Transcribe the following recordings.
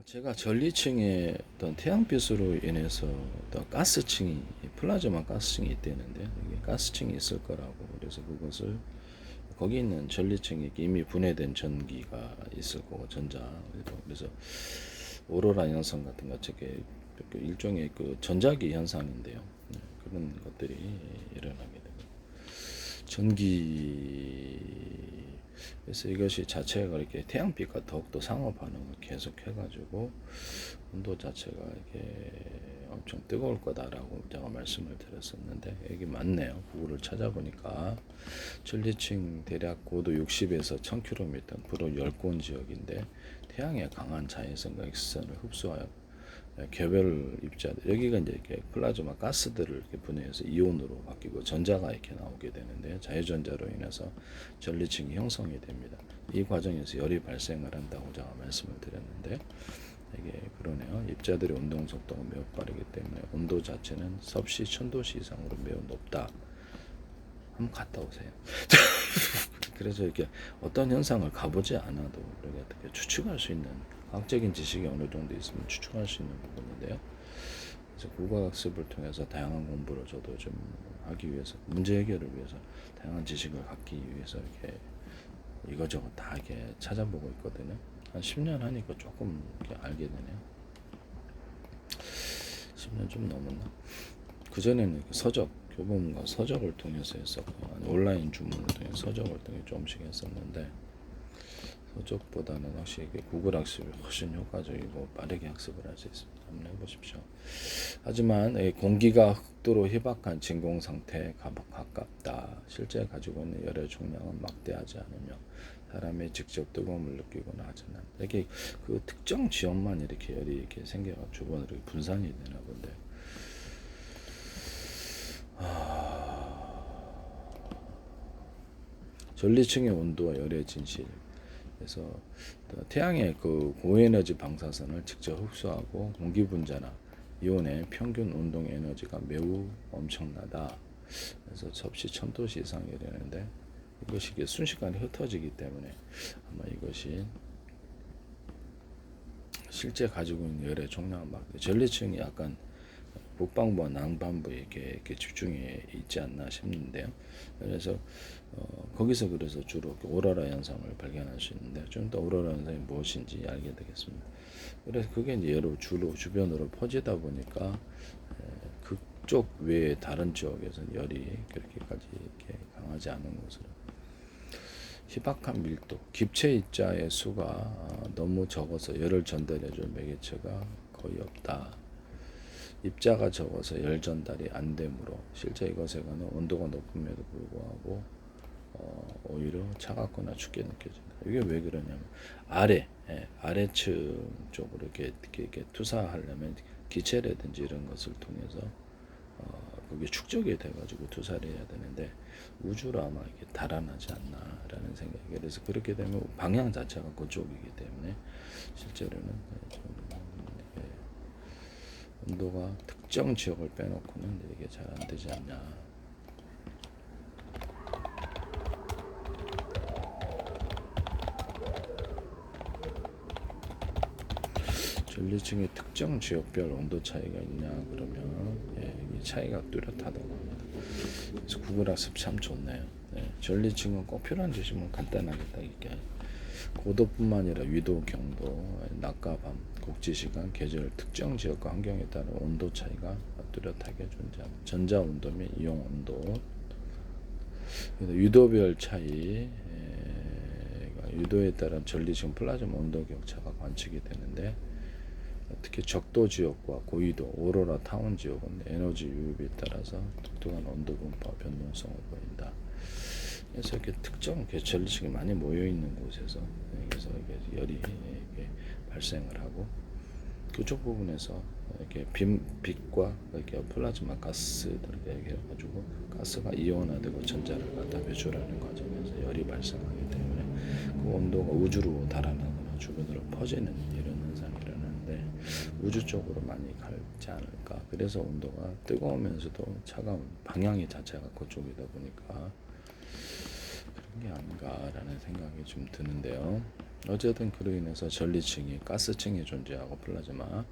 제가 전리층에 어떤 태양빛으로 인해서 어떤 가스층이, 플라즈마 가스층이 있다는데, 이게 가스층이 있을 거라고. 그래서 그것을, 거기 있는 전리층에 이미 분해된 전기가 있을 거고, 전자. 그래서 오로라 현상 같은 거, 저게 그 일종의 그 전자기 현상인데요. 그런 것들이 일어나게 되고. 전기, 그래서 이것이 자체가 이렇게 태양빛과 더욱더 상호 반응을 계속 해가지고 온도 자체가 이렇게 엄청 뜨거울 거다라고 제가 말씀을 드렸었는데, 여기 맞네요. 구글을 찾아보니까 전리층 대략 고도 60에서 1000km 불을 열 고온 지역인데, 태양의 강한 자외선과 X선을 흡수하여 개별 입자들, 여기가 이제 이렇게 플라즈마 가스들을 이렇게 분해해서 이온으로 바뀌고 전자가 이렇게 나오게 되는데, 자유전자로 인해서 전리층이 형성이 됩니다. 이 과정에서 열이 발생을 한다고 제가 말씀을 드렸는데, 이게 그러네요. 입자들의 운동 속도가 매우 빠르기 때문에 온도 자체는 섭씨 1000도씨 이상으로 매우 높다. 한번 갔다 오세요. 그래서 이렇게 어떤 현상을 가보지 않아도 이렇게 추측할 수 있는 과학적인 지식이 어느 정도 있으면 추측할 수 있는 부분인데요. 그래서 국어학습을 통해서 다양한 공부를 저도 좀 하기 위해서, 문제 해결을 위해서 다양한 지식을 갖기 위해서 이렇게 이거저거 다 이렇게 찾아보고 있거든요. 한 10년 하니까 조금 이렇게 알게 되네요. 10년 좀 넘었나? 그전에는 서적, 교본과 서적을 통해서 했었고, 온라인 주문을 통해 서적을 통해 조금씩 했었는데, 서적보다는 확실히 구글 학습이 훨씬 효과적이고 빠르게 학습을 할 수 있습니다. 한번 해보십시오. 하지만 공기가 극도로 희박한 진공 상태에 가깝다. 실제 가지고 있는 열의 총량은 막대하지 않으며 사람이 직접 뜨거움을 느끼거나 하지 않는다. 이렇게 그 특정 지역만 이렇게 열이 이렇게 생겨가 주변으로 이렇게 분산이 되나 본데. 전리층의 온도와 열의 진실. 그래서 태양의 그 고에너지 방사선을 직접 흡수하고 공기 분자나 이온의 평균 운동 에너지가 매우 엄청나다. 그래서 섭씨 1000도씨 이상이라는데, 이것이 순식간에 흩어지기 때문에 아마 이것이 실제 가지고 있는 열의 총량은 막 전리층이 약간 북방부와 남반부에 이렇게 집중해 있지 않나 싶는데요. 그래서 거기서 그래서 주로 오로라 현상을 발견할 수 있는데, 좀 더 오로라 현상이 무엇인지 알게 되겠습니다. 그래서 그게 이제 여러 주로 주변으로 퍼지다 보니까 그쪽 외에 다른 지역에서는 열이 그렇게까지 이렇게 강하지 않은 것으로, 희박한 밀도, 기체 입자의 수가 너무 적어서 열을 전달해줄 매개체가 거의 없다. 입자가 적어서 열 전달이 안 되므로 실제 이것에 관한 온도가 높음에도 불구하고 오히려 차갑거나 춥게 느껴진다. 이게 왜 그러냐면 아래층 쪽으로 이렇게 투사하려면 기체라든지 이런 것을 통해서 그게 축적이 돼가지고 투사를 해야 되는데, 우주로 아마 이게 달아나지 않나라는 생각이. 그래서 그렇게 되면 방향 자체가 그쪽이기 때문에 실제로는 좀 온도가 특정 지역을 빼놓고는 이게 잘 안 되지 않냐. 전리층의 특정 지역별 온도 차이가 있냐 그러면, 이 차이가 뚜렷하다고 합니다. 그래서 구글 학습 참 좋네요. 전리층은 꼭 필요한 지식만 간단하게 딱 이렇게, 고도뿐만 아니라 위도, 경도, 낮과 밤, 국지시간, 계절, 특정 지역과 환경에 따른 온도 차이가 뚜렷하게 존재합니다. 전자 온도 및 이온 온도, 유도별 차이, 유도에 따른 전리층 플라즈마 온도 격차가 관측이 되는데, 특히 적도 지역과 고위도, 오로라 타운 지역은 에너지 유입에 따라서 독특한 온도 분포 변동성을 보인다. 그래서 이렇게 특정 전리층이 많이 모여 있는 곳에서, 그래서 이게 열이 이렇게 발생을 하고, 그쪽 부분에서 이렇게 빛과 이렇게 플라즈마 가스들을 해가지고 가스가 이온화되고 전자를 갖다 배출하는 과정에서 열이 발생하기 때문에 그 온도가 우주로 달아나거나 주변으로 퍼지는 이런 현상이 일어나는데, 우주 쪽으로 많이 갈지 않을까. 그래서 온도가 뜨거우면서도 차가운 방향이 자체가 그쪽이다 보니까 게 아닌가라는 생각이 좀 드는데요. 어쨌든 그로 인해서 전리층이 가스층이 존재하고 플라즈마,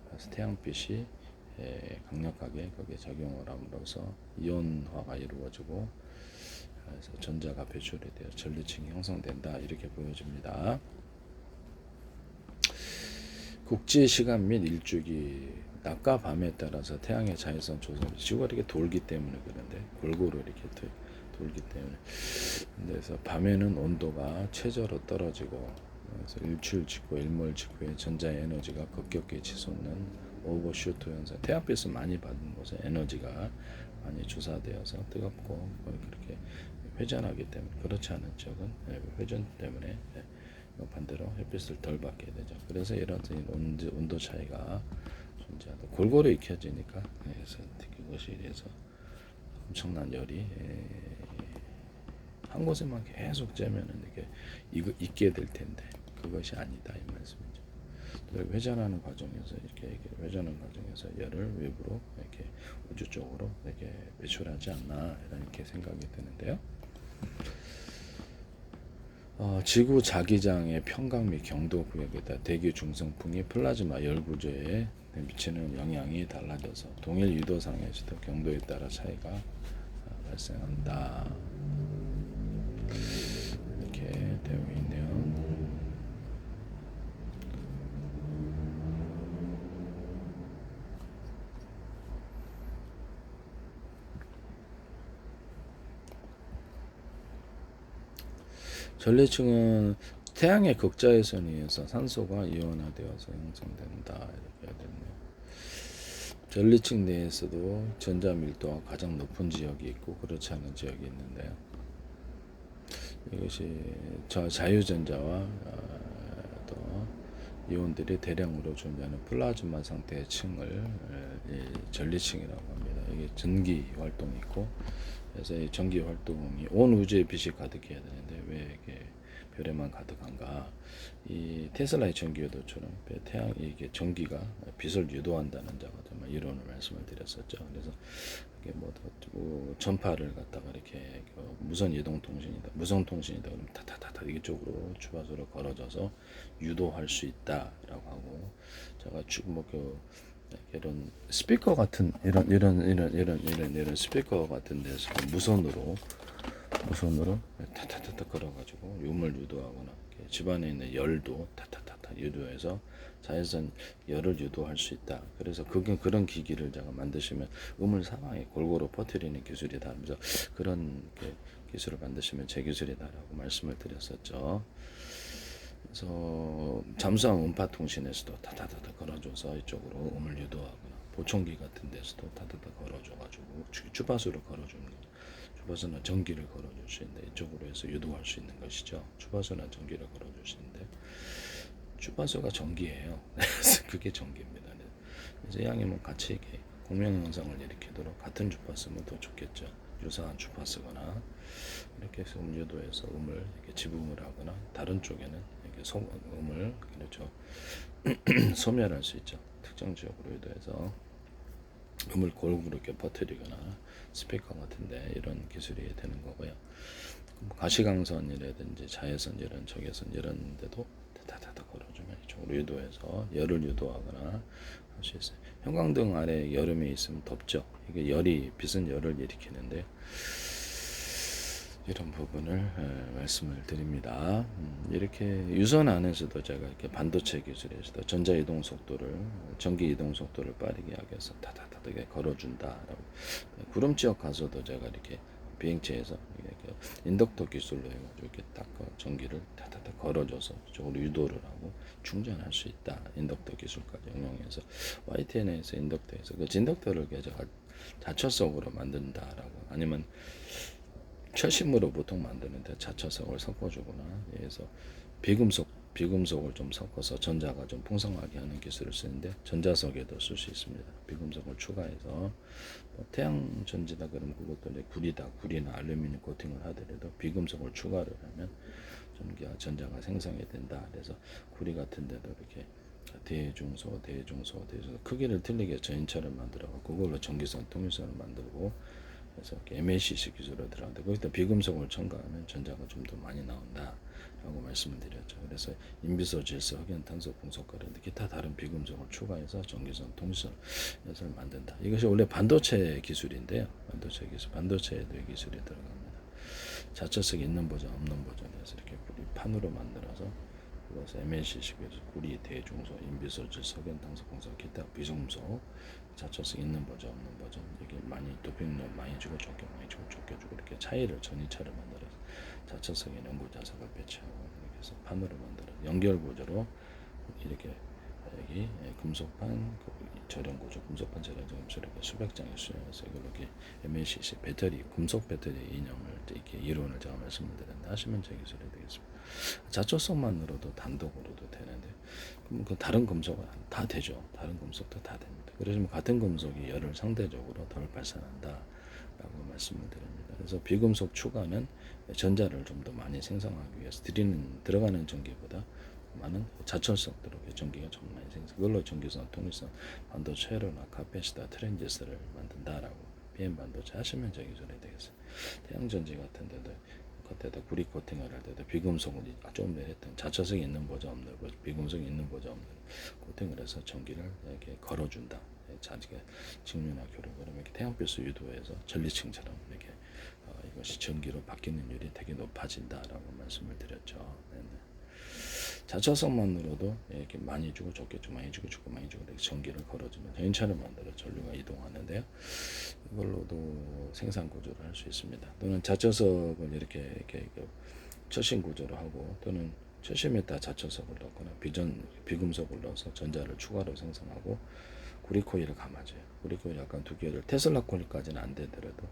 그래서 태양빛이 강력하게 거기에 작용을 함으로써 이온화가 이루어지고, 그래서 전자가 배출이 되어 전리층이 형성된다, 이렇게 보여집니다. 국지 시간 및 일주기, 낮과 밤에 따라서 태양의 자외선 조성이 지구가 이렇게 돌기 때문에 그런데, 골고루 이렇게 돌기 때문에, 그래서 밤에는 온도가 최저로 떨어지고, 그래서 일출 직후, 일몰 직후에 전자의 에너지가 급격히 치솟는 오버슈트 현상, 태양빛을 많이 받은 곳에 에너지가 많이 주사되어서 뜨겁고 그렇게 회전하기 때문에, 그렇지 않은 쪽은 회전 때문에 반대로 햇빛을 덜 받게 되죠. 그래서 이런 온도 차이가 존재하다. 골고루 익혀지니까, 그래서 그것이 이래서 엄청난 열이 한 곳에만 계속 쬐면은 이게 익게 될 텐데, 그것이 아니다, 이 말씀이죠. 회전하는 과정에서 이렇게 회전하는 과정에서 열을 외부로 이렇게 우주 쪽으로 이렇게 배출하지 않나, 이렇게 생각이 드는데요. 지구 자기장의 평강 및 경도 구역에다 대기 중성풍이 플라즈마 열 구조에 미치는 영향이 달라져서 동일 유도상에서도 경도에 따라 차이가 발생한다, 이렇게 되어 있네요. 전리층은 태양의 극자외선에 의해서 산소가 이온화되어서 형성된다, 이렇게 해야 되네요. 전리층 내에서도 전자 밀도가 가장 높은 지역이 있고 그렇지 않은 지역이 있는데요. 이것이 자유전자와 또 이온들이 대량으로 존재하는 플라즈마 상태의 층을 전리층이라고 합니다. 이게 전기 활동이 있고, 그래서 이 전기 활동이 온 우주에 빛이 가득해야 되는데 왜 이게 별에만 가득한가? 이 테슬라의 전기요도처럼 태양 이게 전기가 빛을 유도한다는 이론을 말씀을 드렸었죠. 그래서 이게 뭐 전파를 갖다가 이렇게 무선 이동 통신이다, 무선 통신이다 그러면 타타타타 이쪽으로 주파수를 걸어줘서 유도할 수 있다라고 하고, 제가 이런 스피커 같은 이런 스피커 같은 데서 무선으로 타타타타 걸어가지고 음을 유도하거나, 집안에 있는 열도 타타타타 유도해서 자외선 열을 유도할 수 있다. 그래서 그런 기기를 제가 만드시면 음을 사방에 골고루 퍼뜨리는 기술이다 하면서, 그런 기술을 만드시면 제 기술이다라고 말씀을 드렸었죠. 그래서 잠수함 음파 통신에서도 타타타타 걸어줘서 이쪽으로 음을 유도하거나, 보청기 같은 데서도 타타타 걸어줘가지고 주파수를 걸어주는 거죠. 주파수나 전기를 걸어줄 수 있는데 이쪽으로 해서 유도할 수 있는 것이죠. 주파수나 전기를 걸어줄 수 있는데 주파수가 전기예요. 그래서 그게 전기입니다. 그래서 양이면 같이 이렇게 공명 현상을 일으키도록 같은 주파수면 더 좋겠죠. 유사한 주파수거나 이렇게 해서 유도해서 음을 이렇게 지붕을 하거나, 다른 쪽에는 이렇게 음을 그렇죠 소멸할 수 있죠. 특정 지역으로 유도해서 음을 골고루 이렇게 퍼뜨리거나, 스피커 같은데 이런 기술이 되는 거고요. 가시광선이라든지 자외선 이런 적외선 이런 데도 다다다 걸어주면 이쪽으로 유도해서 열을 유도하거나 할 수 있어요. 형광등 아래 여름에 있으면 덥죠. 이게 빛은 열을 일으키는데, 이런 부분을 말씀을 드립니다. 이렇게 유선 안에서도 제가 이렇게 반도체 기술에서도 전자 이동 속도를, 전기 이동 속도를 빠르게 하기 위해서 다다다게 걸어준다라고. 구름 지역 가서도 제가 이렇게 비행체에서 이렇게 인덕터 기술로 해가지고 이렇게 딱 전기를 다다다 걸어줘서 저쪽으로 유도를 하고 충전할 수 있다. 인덕터 기술까지 응용해서 YTN에서 인덕터에서 그 진덕터를 제가 자처석으로 만든다라고, 아니면 철심으로 보통 만드는데 자처석을 섞어주거나, 그래서 비금속을 좀 섞어서 전자가 좀 풍성하게 하는 기술을 쓰는데, 전자석에도 쓸 수 있습니다. 비금속을 추가해서 태양 전지다 그러면 그것도 이제 구리나 알루미늄 코팅을 하더라도 비금속을 추가를 하면 전자가 생성이 된다. 그래서 구리 같은 데도 이렇게 대중소 크기를 틀리게 저인처럼 만들어서 그걸로 전기선 통일선을 만들고, 그래서 MACC 기술로 들어가는데 거기다 비금속을 첨가하면 전자가 좀 더 많이 나온다라고 말씀을 드렸죠. 그래서 인비소, 질소, 흑연, 탄소, 금속과 기타 다른 비금속을 추가해서 전기선, 통신선을 만든다. 이것이 원래 반도체 기술인데요. 반도체 기술, 반도체에도 이 기술이 들어갑니다. 자처석 있는 버전, 없는 버전에서 이렇게 구리 판으로 만들어서 그것을 MLC식에서 구리, 대중소, 인비소, 질소, 흑연, 탄소, 금속, 기타 비금속 자처석 있는 버전, 없는 버전 이게 많이 도핑력 많이 주고 적게 많이 주고 적게 주고 이렇게 차이를 전이차를 만들어서 자처석에 연구 자석을 배치하고 이렇게 해서 판으로 만들어 연결 구조로 이렇게 여기 금속판 절연 구조, 금속판 절연 구조 이렇게 수백 장의 수행해서 이걸 이렇게 MLCC 배터리, 금속 배터리 인형을 이렇게 이론을 제가 말씀을 드렸는데 하시면 제 기술이 되겠습니다. 자초성만으로도 단독으로도 되는데 그럼 그 다른 금속은 다 되죠. 다른 금속도 다 됩니다. 그래서 같은 금속이 열을 상대적으로 덜 발산한다라고 말씀을 드립니다. 그래서 비금속 추가는 전자를 좀 더 많이 생성하기 위해서 들어가는 전기보다 많은 자철석대로 전기가 좀 많이 생성. 그걸로 전기선, 통일선, 반도체 회로나 카페시터, 트랜지스터를 만든다라고 BM 반도체 하시면 저 기술이 되겠어요. 태양전지 같은 데도 그때도 구리 코팅을 할 때도 비금속을 조금 전에 했던 자처석이 있는 보자 없는 보자, 비금속이 있는 보자 없는 코팅을 해서 전기를 이렇게 걸어준다. 자기가 직류나 교류 그러면 이렇게 태양빛을 유도해서 전리층처럼 이렇게 이것이 전기로 바뀌는 율이 되게 높아진다라고 말씀을 드렸죠. 네네. 자처석만으로도 이렇게 많이 주고 적게 주고 많이 주고 적게 많이 주고 이렇게 전기를 걸어주면 전차를 만들어 전류가 이동하는데요. 이걸로도 생산 구조를 할 수 있습니다. 또는 자처석을 이렇게 처신 구조로 하고 또는 처심에다 자처석을 넣거나 비금속을 넣어서 전자를 추가로 생성하고 구리코일을 감아줘요. 구리코일 약간 두께를 테슬라 코일까지는 안 되더라도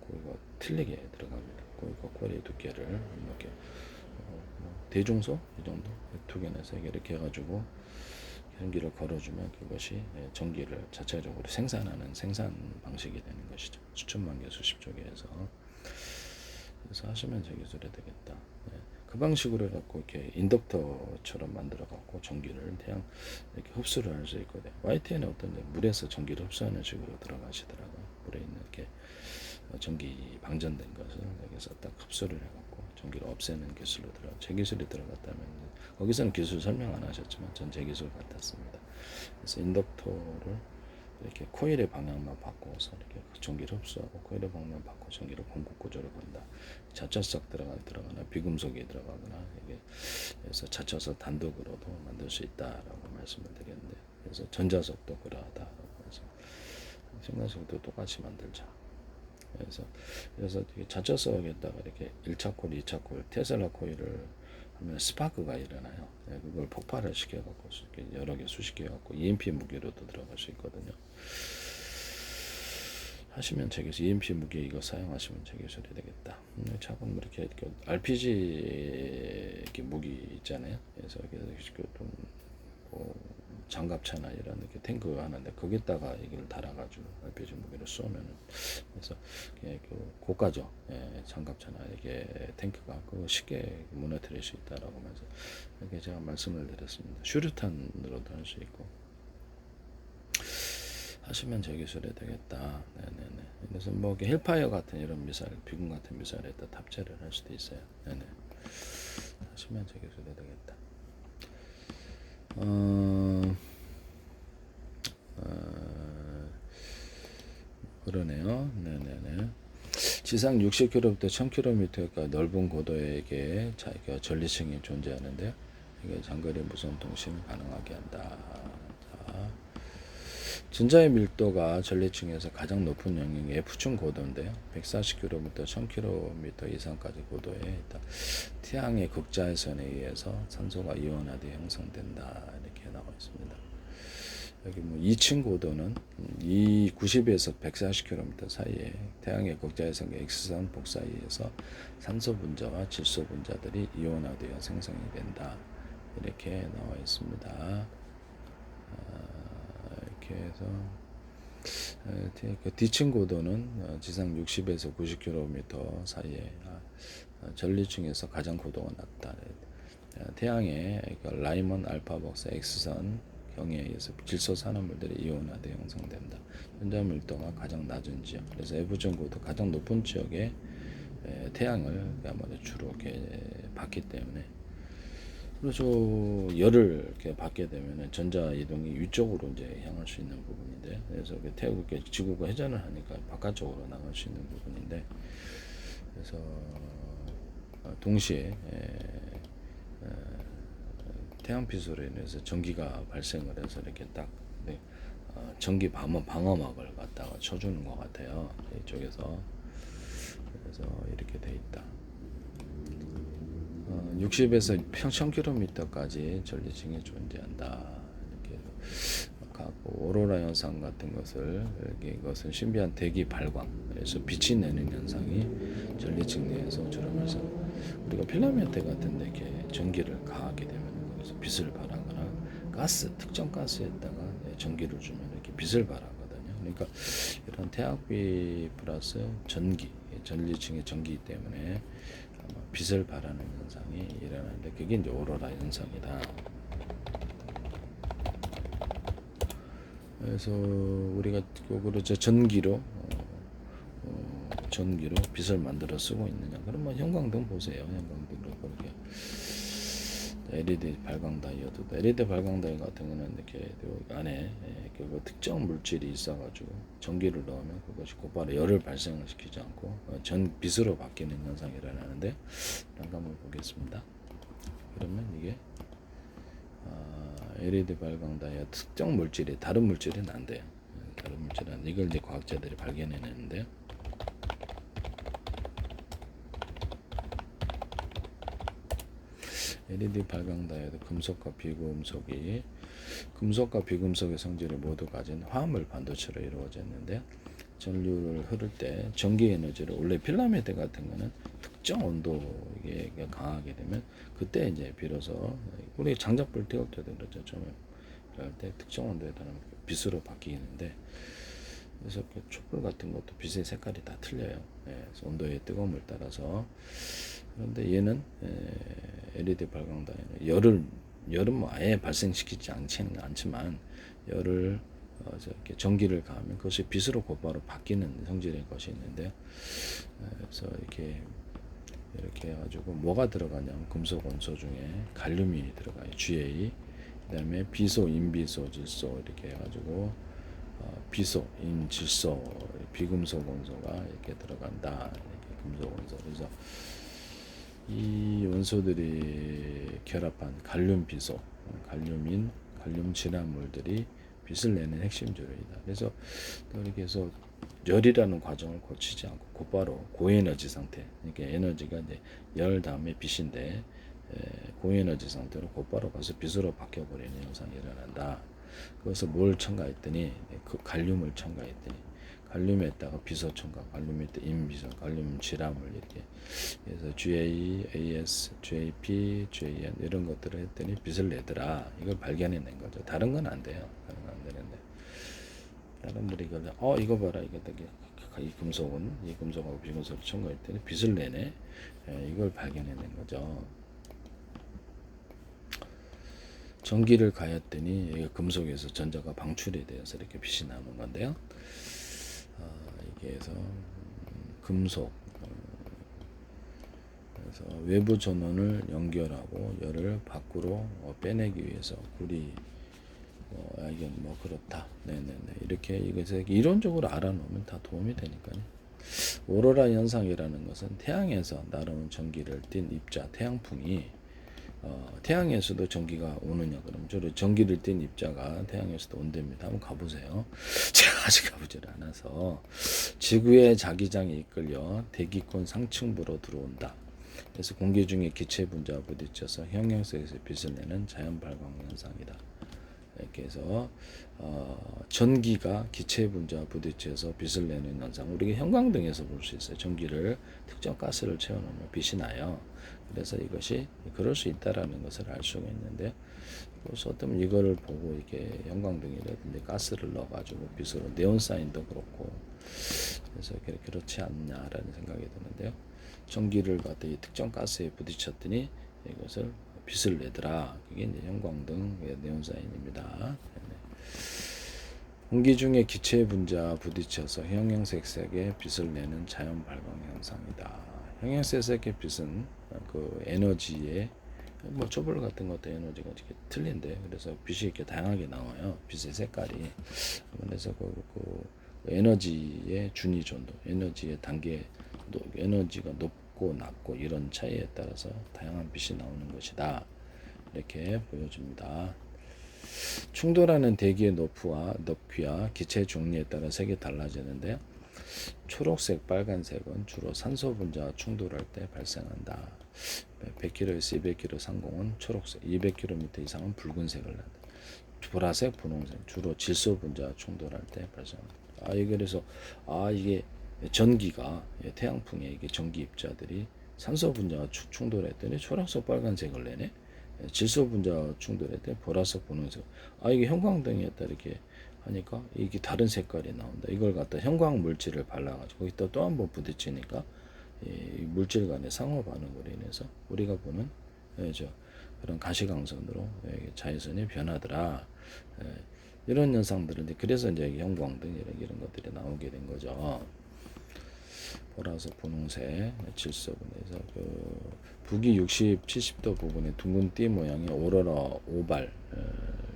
거기가 틀리게 들어갑니다. 거기가 코일의 두께를 이렇게 대중소 이 정도 두 개나 세 개 이렇게 해가지고 전기를 걸어주면 그것이 전기를 자체적으로 생산하는 생산 방식이 되는 것이죠. 수천만 개, 수십조 개에서 그래서 하시면 제 기술이 되겠다. 그 방식으로 해갖고 이렇게 인덕터처럼 만들어 갖고 전기를 태양 이렇게 흡수를 할 수 있거든요. YTN은 어떤 물에서 전기를 흡수하는 식으로 들어가시더라고요. 물에 있는 이렇게 전기 방전된 것을 여기서 딱 흡수를 해갖고 전기를 없애는 기술로 들어가. 제 기술이 들어갔다면 거기서는 기술 설명 안 하셨지만 전 제 기술 같았습니다. 그래서 인덕터를 이렇게 코일의 방향만 바꿔서 이렇게 전기를 흡수하고 코일의 방향만 바꿔 전기를 공급 구조로 간다. 자처석 들어가거나 비금속이 들어가거나 이게 그래서 자처석 단독으로도 만들 수 있다라고 말씀을 드렸는데 그래서 전자석도 그러하다라고 해서 생산석도 똑같이 만들자. 그래서 자처석에다가 이렇게 1차 코일, 2차 코일, 테슬라 코일을 하면 스파크가 일어나요. 그걸 폭발을 시켜갖고 여러 개 수십 개 갖고 EMP 무기로도 들어갈 수 있거든요. 하시면 제 기술 EMP 무기 이거 사용하시면 제 기술이 되겠다. 자꾸 이렇게 RPG 무기 있잖아요. 그래서 뭐 장갑차나 이런 이렇게 탱크 하는데 거기다가 이걸 달아가지고 RPG 무기를 쏘면은 그래서 고가죠. 장갑차나 이게 탱크가 그거 쉽게 무너뜨릴 수 있다라고 하면서 이렇게 제가 말씀을 드렸습니다. 슈류탄으로도 할 수 있고 하시면 제 기술이 되겠다. 네네네. 그래서 뭐 헬파이어 같은 이런 미사일, 비군 같은 미사일에다 탑재를 할 수도 있어요. 네네. 하시면 제 기술이 되겠다. 그러네요. 네네네. 지상 60km부터 1000km가 넓은 고도에게 자기가 전리층이 존재하는데요. 이게 장거리 무선 통신을 가능하게 한다. 자, 전자의 밀도가 전리층에서 가장 높은 영역이 F층 고도인데요. 140km, 1000km 이상까지 고도에 있다. 태양의 극자외선에 의해서 산소가 이온화되어 형성된다. 이렇게 나와 있습니다. 여기 뭐 2층 고도는 90에서 140km 사이에 태양의 극자외선과 X선 복 사이에서 산소 분자와 질소 분자들이 이온화되어 생성이 된다. 이렇게 나와 있습니다. 이렇게 해서 그 뒤층 고도는 지상 60에서 90km 사이에 전리층에서 가장 고도가 낮다. 태양의 라이먼 알파 복사 X선 경해에 의해서 질소 산화물들이 이온화되어 형성된다. 전자 밀도가 가장 낮은 지역, 그래서 F전고도 가장 높은 지역에 태양을 아무래도 주로 이렇게 받기 때문에, 그래서 열을 이렇게 받게 되면 전자 이동이 위쪽으로 이제 향할 수 있는 부분인데, 그래서 태우게 지구가 회전을 하니까 바깥쪽으로 나갈 수 있는 부분인데, 그래서 동시에 태양빛으로 인해서 전기가 발생을 해서 이렇게 딱 전기 방어막을 갖다가 쳐주는 것 같아요. 이쪽에서. 그래서 이렇게 돼 있다. 60에서 1000km까지 전리층이 존재한다. 이렇게 하고, 오로라 현상 같은 것을, 이것은 신비한 대기 발광에서 빛이 내는 현상이 전리층 내에서 주로 발생. 우리가 필라멘트 같은데 이렇게 전기를 가하게 되면 거기서 빛을 발하거나, 특정 가스에다가 전기를 주면 이렇게 빛을 발하거든요. 그러니까 이런 태양빛 플러스 전리층의 전기이기 때문에 빛을 발하는 현상이 일어나는데, 그게 이제 오로라 현상이다. 그래서 우리가 그렇죠, 전기로 빛을 만들어 쓰고 있느냐? 그럼 뭐 형광등 보세요. 형광등으로 그렇게 LED 발광 다이오드, LED 발광 다이오드 같은 경우는 이렇게 안에 그 특정 물질이 있어가지고 전기를 넣으면 그것이 곧바로 열을 발생시키지 않고 빛으로 바뀌는 현상이 일어나는데, 한번 보겠습니다. 그러면 이게 LED 발광 다이오드 특정 물질이 다른 물질은 안 돼요. 다른 물질은 안 돼. 이걸 이제 과학자들이 발견해내는데요. LED 발광 다이오드 금속과 비금속의 성질을 모두 가진 화합물 반도체로 이루어졌는데, 전류를 흐를 때 전기 에너지를, 원래 필라멘트 같은 거는 특정 온도에 강하게 되면 그때 이제 비로소, 우리 장작불 태울 때도 그렇죠. 처음에 그럴 때 특정 온도에 따르면 빛으로 바뀌는데, 그래서 그 촛불 같은 것도 빛의 색깔이 다 틀려요. 그래서 온도의 뜨거움을 따라서. 그런데 얘는 LED 발광 다이오드 열은 뭐 아예 발생시키지 않지만 열을 이렇게 전기를 가하면 그것이 빛으로 곧바로 바뀌는 성질의 것이 있는데, 그래서 이렇게 해가지고 뭐가 들어가냐면 금속 원소 중에 갈륨이 들어가요. Ga. 그다음에 비소, 인비소, 질소 이렇게 해가지고 비소, 인, 질소, 비금속 원소가 이렇게 들어간다. 이렇게 금속 원소. 그래서 이 원소들이 결합한 갈륨 비소, 갈륨 진화물들이 빛을 내는 핵심 조류이다. 그래서 이렇게 해서 열이라는 과정을 거치지 않고 곧바로 고에너지 상태, 그러니까 에너지가 이제 열 다음에 빛인데 고에너지 상태로 곧바로 가서 빛으로 바뀌어버리는 현상이 일어난다. 그것을 뭘 첨가했더니 그 갈륨을 첨가했더니, 갈륨에다가 비소 첨가, 갈륨에 인비소, 갈륨 질화물 이렇게 그래서 GA, AS, JP, JN 이런 것들을 했더니 빛을 내더라. 이걸 발견해낸 거죠. 다른 건 안 돼요. 다른 건 안 되는데, 사람들이 이걸 이거 봐라, 이거 되게 이 금속하고 비금속을 첨가했더니 빛을 내네. 이걸 발견해낸 거죠. 전기를 가했더니 금속에서 전자가 방출이 되어서 이렇게 빛이 나는 건데요. 이게 해서 금속, 그래서 외부 전원을 연결하고 열을 밖으로 빼내기 위해서 구리, 이건 뭐 그렇다. 네네네. 이렇게 이것을 이론적으로 알아놓으면 다 도움이 되니까요. 오로라 현상이라는 것은 태양에서 날아온 전기를 띤 입자, 태양풍이 태양에서도 전기가 오느냐, 그럼 저를 전기를 띤 입자가 태양에서도 온답니다. 한번 가보세요. 제가 아직 가보질 않아서. 지구의 자기장에 이끌려 대기권 상층부로 들어온다. 그래서 공기 중에 기체 분자와 부딪혀서 형형색에서 빛을 내는 자연 발광 현상이다. 이렇게 해서 전기가 기체 분자와 부딪혀서 빛을 내는 현상, 우리가 형광등에서 볼 수 있어요. 전기를 특정 가스를 채워놓으면 빛이 나요. 그래서 이것이 그럴 수 있다라는 것을 알 수가 있는데, 그래서 어떤 이거를 보고 이렇게 형광등이라든지 가스를 넣어가지고 빛으로, 네온사인도 그렇고, 그래서 그렇지 않냐라는 생각이 드는데요. 전기를 갖다 이 특정 가스에 부딪혔더니 이것을 빛을 내더라. 그게 이제 형광등 네온 사인입니다. 공기 중에 기체 분자와 부딪혀서 형형색색의 빛을 내는 자연 발광 현상이다. 형형색색의 빛은 그 에너지의 뭐 촛불 같은 것도 에너지가 이렇게 틀린데, 그래서 빛이 이렇게 다양하게 나와요. 빛의 색깔이. 그래서 그 에너지의 준위 전도, 에너지의 단계, 에너지가 높고 낮고 이런 차이에 따라서 다양한 빛이 나오는 것이다. 이렇게 보여줍니다. 충돌하는 대기의 높이와 기체 종류에 따라 색이 달라지는데, 초록색, 빨간색은 주로 산소 분자와 충돌할 때 발생한다. 100km에서 200km 상공은 초록색, 200km 이상은 붉은색을 낸다. 보라색, 분홍색, 주로 질소 분자와 충돌할 때 발생한다. 이게 그래서 이게 전기가 태양풍에 이게 전기 입자들이 산소 분자와 충돌했더니 초록색, 빨간색을 내네. 질소 분자와 충돌했더니 보라색, 분홍색. 이게 형광등이었다 이렇게 하니까 이게 다른 색깔이 나온다. 이걸 갖다 형광 물질을 발라가지고 거기다 또 한 번 부딪히니까 이 물질 간의 상호 반응으로 인해서 우리가 보는 그런 가시광선으로 자외선이 변하더라. 이런 현상들은 그래서 이제 형광등 이런 것들이 나오게 된 거죠. 보라색, 분홍색, 질소분해서 그 북위 60, 70도 부분에 둥근 띠 모양의 오로라 오발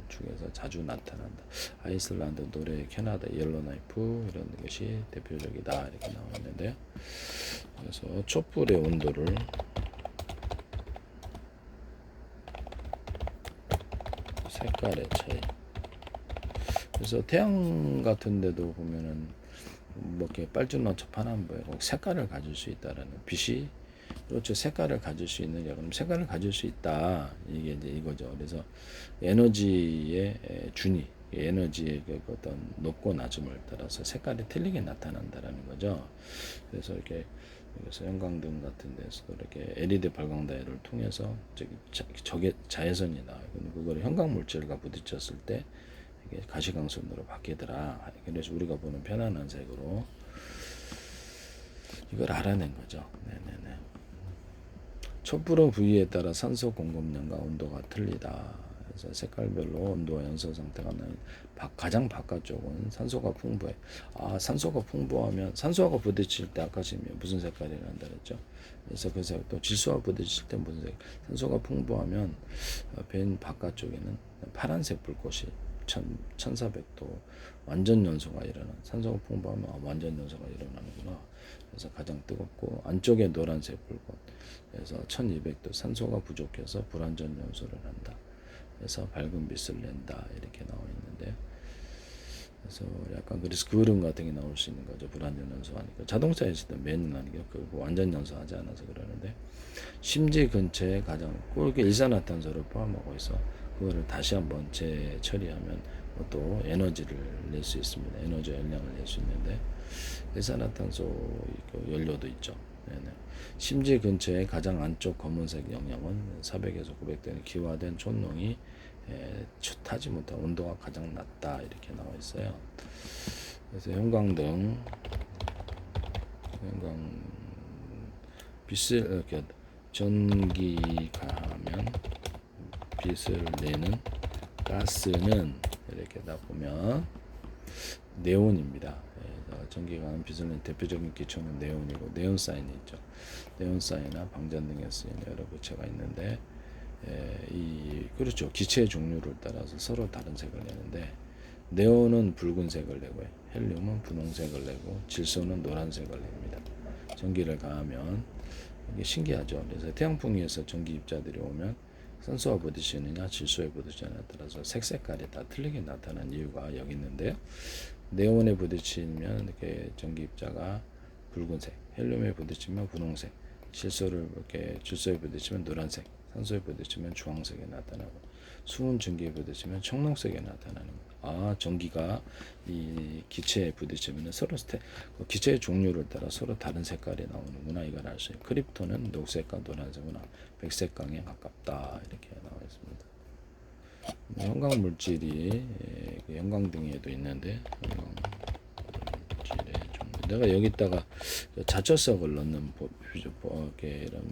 중에서 자주 나타난다. 아이슬란드, 노르웨이, 캐나다, 옐로나이프 이런 것이 대표적이다 이렇게 나와 있는데요. 그래서 촛불의 온도를 색깔의 차이. 그래서 태양 같은 데도 보면은 뭐 이렇게 빨주노초 파남보에 색깔을 가질 수 있다라는 빛이 그렇죠. 색깔을 가질 수 있느냐 그럼 색깔을 가질 수 있다 이게 이제 이거죠. 그래서 에너지의 준위, 에너지의 그 어떤 높고 낮음을 따라서 색깔이 틀리게 나타난다라는 거죠. 그래서 이렇게 그래서 형광등 같은 데서도 이렇게 LED 발광 다이를 통해서 저게 자외선이 나와요. 그걸 형광 물질과 부딪혔을 때 이게 가시광선으로 바뀌더라. 그래서 우리가 보는 편안한 색으로 이걸 알아낸 거죠. 네네네. 촛불의 부위에 따라 산소 공급량과 온도가 틀리다. 그래서 색깔별로 온도와 연소 상태가 나는 가장 바깥쪽은 산소가 풍부해. 산소가 풍부하면 산소하고 부딪힐 때 아까 지금 무슨 색깔이 난다 그랬죠? 그래서 또 질소와 부딪힐 때 무슨 색? 산소가 풍부하면 벤 바깥쪽에는 파란색 불꽃이 1400도 완전 연소가 일어나. 산소가 풍부하면 완전 연소가 일어나는구나. 그래서 가장 뜨겁고 안쪽에 노란색 불꽃. 그래서 1200도 산소가 부족해서 불완전 연소를 한다. 그래서 밝은 빛을 낸다 이렇게 나와 있는데, 그래서 약간 그래서 그림 같은 게 나올 수 있는 거죠. 불완전 연소하니까 자동차에 있을 때 매는 게 완전 연소하지 않아서 그러는데, 심지 근처에 가장 꿀게 일산화탄소를 포함하고 있어. 그거를 다시 한번 재처리하면 또 에너지를 낼 수 있습니다. 에너지 열량을 낼 수 있는데 일산화탄소 연료도 있죠. 네네. 심지 근처의 가장 안쪽 검은색 영역은 400에서 900도의 기화된 촌농이 타지 못한 온도가 가장 낮다 이렇게 나와 있어요. 그래서 형광등, 빛을 이렇게 전기가 하면 빛을 내는 가스는 이렇게 다 보면 네온입니다. 전기가 하는 빛을 내는 대표적인 기초는 네온이고, 네온 사인이 있죠. 네온 사인이나 방전 등에 쓰이는 여러 부체가 있는데, 그렇죠. 기체의 종류를 따라서 서로 다른 색을 내는데, 네온은 붉은색을 내고요. 헬륨은 분홍색을 내고, 질소는 노란색을 냅니다. 전기를 가하면 이게 신기하죠. 그래서 태양풍 위에서 전기 입자들이 오면 산소와 부딪히느냐 질소에 부딪히느냐에 따라서 색깔이 다 틀리게 나타나는 이유가 여기 있는데요. 네온에 부딪히면 이렇게 전기 입자가 붉은색, 헬륨에 부딪히면 분홍색, 질소에 부딪히면 노란색, 산소에 부딪히면 주황색에 나타나고, 수은 전기에 부딪히면 청록색에 나타나는 거예요. 전기가 이 기체에 부딪히면 서로 기체의 종류를 따라 서로 다른 색깔이 나오는구나 이걸 알 수 있어요. 크립톤은 녹색과 노란색이나 백색광에 가깝다 이렇게 나와 있습니다. 형광 물질이 형광등에도 있는데, 형광물질의 종류. 내가 여기다가 자초석을 넣는 이런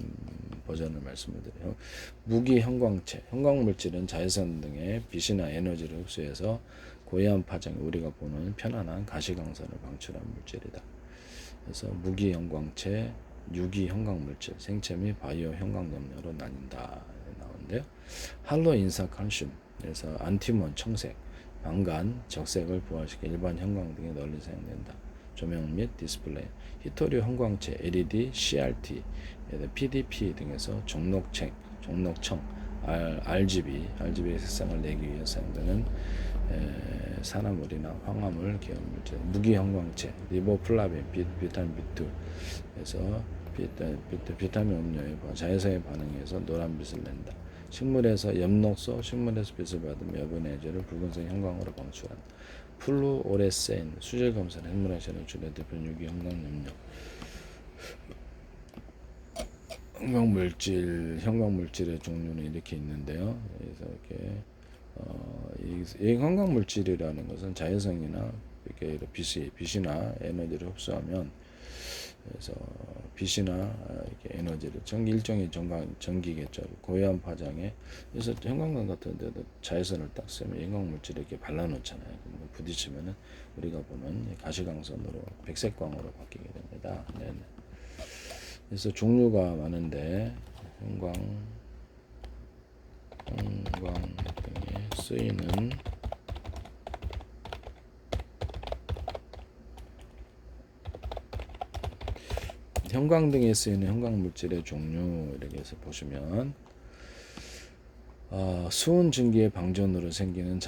버전을 말씀을 드려요. 무기 형광체, 형광물질은 자외선 등의 빛이나 에너지를 흡수해서 고해안 파장에 우리가 보는 편안한 가시광선을 방출한 물질이다. 그래서 무기 형광체, 유기 형광물질, 생체 및 바이오 형광염료로 나뉜다. 나오는데요. 할로 인산 칼슘, 그래서 안티몬 청색, 망간, 적색을 부활시켜 일반 형광 등에 널리 사용된다. 조명 및 디스플레이, 히토류 형광체, LED, CRT, PDP 등에서 종록청, RGB 색상을 내기 위해 사용되는 산화물이나 황화물 계열 물질, 무기 형광체, 리보플라빈, 비타민 B2, 그래서 비타민 음료에 자외선에 반응해서 노란빛을 낸다. 식물에서 엽록소, 식물에서 빛을 받으며 여분 에너지를 붉은색 형광으로 방출한다. 플루오레센, 수질 검사는 핵물학시는 주로 대표는 유기 형광염료. 형광물질의 종류는 이렇게 있는데요. 그래서 이렇게 이 형광물질이라는 것은 자외선이나 이렇게 빛이나 에너지를 흡수하면, 그래서 빛이나 이렇게 에너지를 일종의 전기겠죠. 고해안 파장에, 그래서 형광등 같은 데도 자외선을 딱 쓰면 형광물질을 이렇게 발라놓잖아요. 부딪히면은 우리가 보는 가시광선으로 백색광으로 바뀌게 됩니다. 네네. 그래서 종류가 많은데 형광 등에 쓰이는 형광등에 쓰이는 형광물질의 종류, 이렇게 해서 보시면 수은 증기의 방전으로 생기는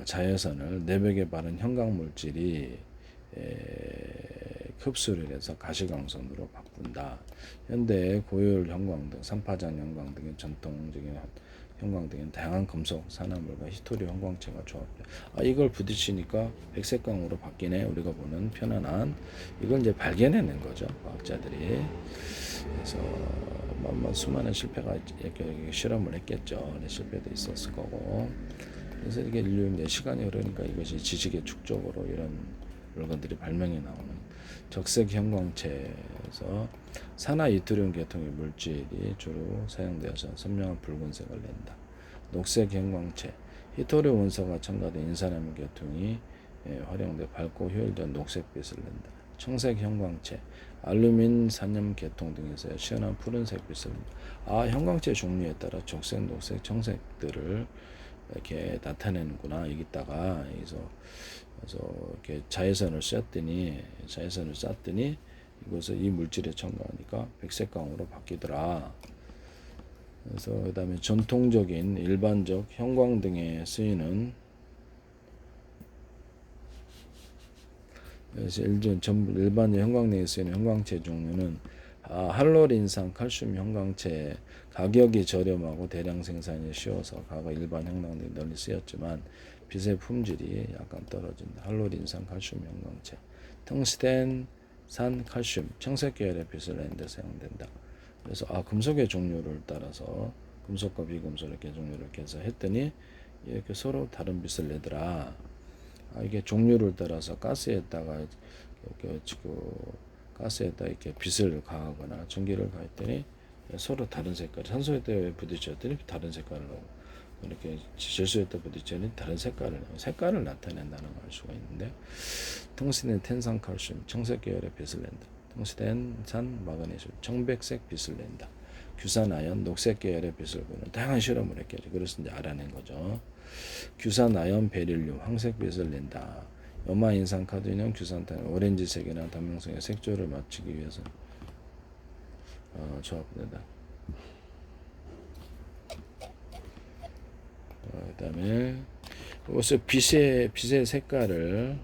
자외선을 내벽에 바른 형광물질이 흡수를 해서 가시광선으로 바꾼다. 현대 고효율 형광등, 삼파장 형광등의 전통적인 형광등은 다양한 금속 산화물과 히토리 형광체가 조합돼. 이걸 부딪히니까 백색광으로 바뀌네. 우리가 보는 편안한, 이걸 이제 발견해낸 거죠, 과학자들이. 그래서 수많은 실패가 이렇게 실험을 했겠죠. 실패도 있었을 거고. 그래서 이게 인류 시간이 흐르니까 이것이 지식의 축적으로 이런 물건들이 발명이 나오는 적색 형광체에서 산화 이트륨 계통의 물질이 주로 사용되어서 선명한 붉은색을 낸다. 녹색 형광체, 히토류 원소가 첨가된 인산화물 계통이 활용돼 밝고 효율적인 녹색빛을 낸다. 청색 형광체, 알루민 산염 계통 등에서 시원한 푸른색 빛을 낸다. 형광체 종류에 따라 적색, 녹색, 청색들을 이렇게 나타내는구나. 여기다가 그래서 이렇게 자외선을 쐈더니 이것을 이 물질에 첨가하니까 백색광으로 바뀌더라. 그래서 그다음에 전통적인 일반적 형광등에 쓰이는, 그래서 일반 형광등에 쓰이는 형광체 종류는 할로린산 칼슘 형광체, 가격이 저렴하고 대량 생산이 쉬워서 과거 일반 형광등이 널리 쓰였지만 빛의 품질이 약간 떨어진다. 할로린산 칼슘 형광체, 텅스텐산 칼슘, 청색 계열의 빛을 내는 데 사용된다. 그래서 금속의 종류를 따라서 금속과 비금속 이렇게 종류를 이렇게 해서 했더니 이렇게 서로 다른 빛을 내더라. 이게 종류를 따라서 가스에다가 이렇게 빛을 가하거나 전기를 가했더니 서로 다른 색깔, 산소에다 부딪혔더니 다른 색깔을 나오고, 이렇게 질소에다 부딪혔더니 다른 색깔을 나타낸다는 걸 알 수가 있는데, 텅스텐 텐산 칼슘, 청색 계열의 빛을 낸다. 텅스텐산 마그네슘, 청백색 빛을 낸다. 규산 아연, 녹색 계열의 빛을 보는 다양한 실험을 했겠죠. 그래서 이제 알아낸 거죠. 규산 아연 베릴륨, 황색 빛을 낸다. 염화 인산 카드뮴, 규산탄, 오렌지색이나 단명성의 색조를 맞추기 위해서 조합된다. 그다음에 이것을 빛의 색깔을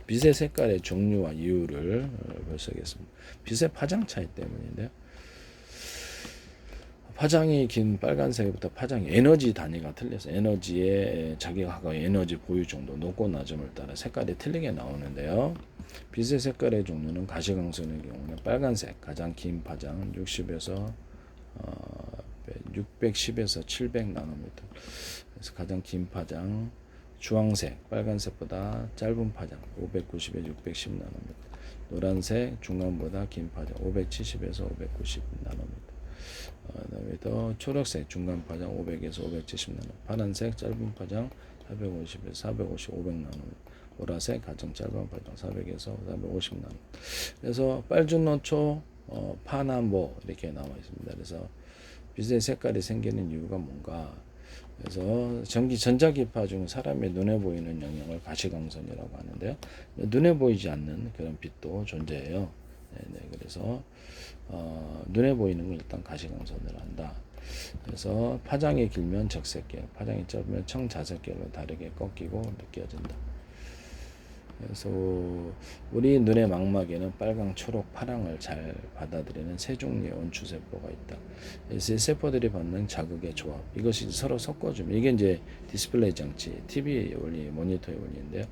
빛의 색깔의 종류와 이유를 분석했습니다. 빛의 파장 차이 때문인데요. 파장이 긴 빨간색부터 파장이 에너지 단위가 틀려서 에너지의 자기가 갖고 에너지 보유 정도, 높고 낮음을 따라 색깔이 틀리게 나오는데요. 빛의 색깔의 종류는 가시광선의 경우는 빨간색, 가장 긴 파장 610에서 700 나노미터. 그래서 가장 긴 파장, 주황색, 빨간색보다 짧은 파장 590에 610 나노미터. 노란색 중간보다 긴 파장 570에서 590 나노미터. 그다음에 더 초록색 중간 파장 500에서 570 나노. 파란색 짧은 파장 450에서 450, 500 나노미터. 보라색 가장 짧은 파장 400에서 450 나노. 그래서 빨주노초, 파남보 이렇게 나와 있습니다. 그래서 빛의 색깔이 생기는 이유가 뭔가? 그래서 전자기파 중 사람의 눈에 보이는 영역을 가시광선이라고 하는데요. 눈에 보이지 않는 그런 빛도 존재해요. 그래서 눈에 보이는 걸 일단 가시광선으로 한다. 그래서 파장이 길면 적색계, 파장이 짧으면 청자색계로 다르게 꺾이고 느껴진다. 그래서 우리 눈의 망막에는 빨강, 초록, 파랑을 잘 받아들이는 세 종류의 원추세포가 있다. 이 세포들이 받는 자극의 조합, 이것이 서로 섞어주면 이게 이제 디스플레이 장치, TV 원리, 모니터의 원리인데요.